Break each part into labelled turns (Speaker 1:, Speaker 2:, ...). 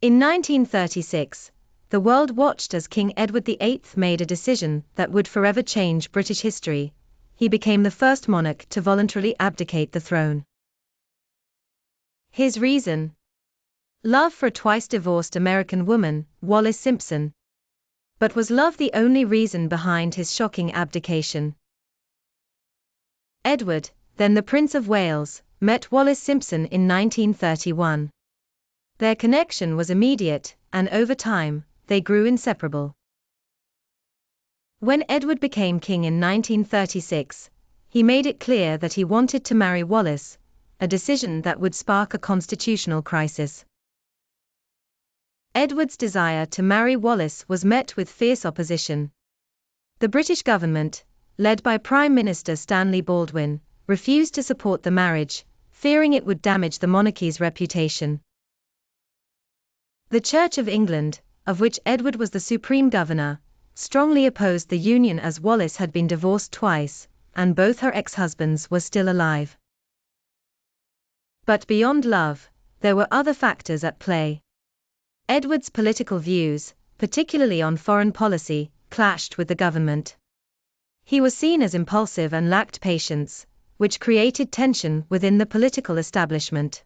Speaker 1: In 1936, the world watched as King Edward VIII made a decision that would forever change British history. He became the first monarch to voluntarily abdicate the throne. His reason? Love for a twice-divorced American woman, Wallis Simpson. But was love the only reason behind his shocking abdication? Edward, then the Prince of Wales, met Wallis Simpson in 1931. Their connection was immediate, and over time, they grew inseparable. When Edward became king in 1936, he made it clear that he wanted to marry Wallis, a decision that would spark a constitutional crisis. Edward's desire to marry Wallis was met with fierce opposition. The British government, led by Prime Minister Stanley Baldwin, refused to support the marriage, fearing it would damage the monarchy's reputation. The Church of England, of which Edward was the supreme governor, strongly opposed the union as Wallis had been divorced twice, and both her ex-husbands were still alive. But beyond love, there were other factors at play. Edward's political views, particularly on foreign policy, clashed with the government. He was seen as impulsive and lacked patience, which created tension within the political establishment.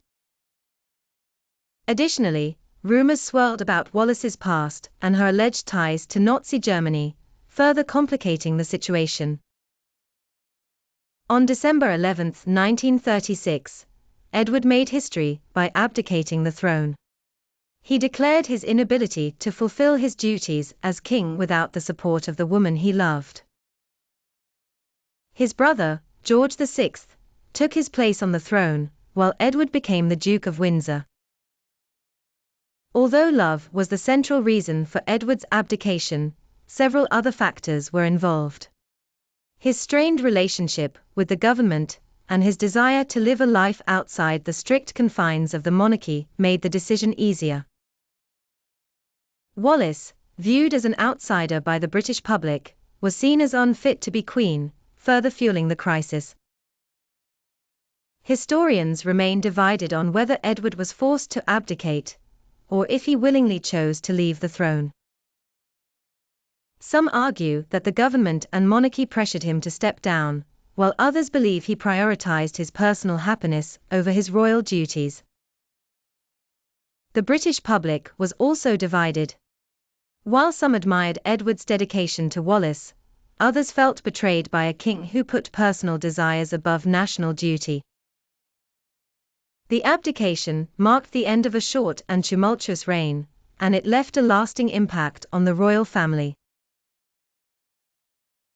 Speaker 1: Additionally, rumors swirled about Wallis's past and her alleged ties to Nazi Germany, further complicating the situation. On December 11, 1936, Edward made history by abdicating the throne. He declared his inability to fulfill his duties as king without the support of the woman he loved. His brother, George VI, took his place on the throne, while Edward became the Duke of Windsor. Although love was the central reason for Edward's abdication, several other factors were involved. His strained relationship with the government and his desire to live a life outside the strict confines of the monarchy made the decision easier. Wallis, viewed as an outsider by the British public, was seen as unfit to be queen, further fueling the crisis. Historians remain divided on whether Edward was forced to abdicate, or if he willingly chose to leave the throne. Some argue that the government and monarchy pressured him to step down, while others believe he prioritized his personal happiness over his royal duties. The British public was also divided. While some admired Edward's dedication to Wallis, others felt betrayed by a king who put personal desires above national duty. The abdication marked the end of a short and tumultuous reign, and it left a lasting impact on the royal family.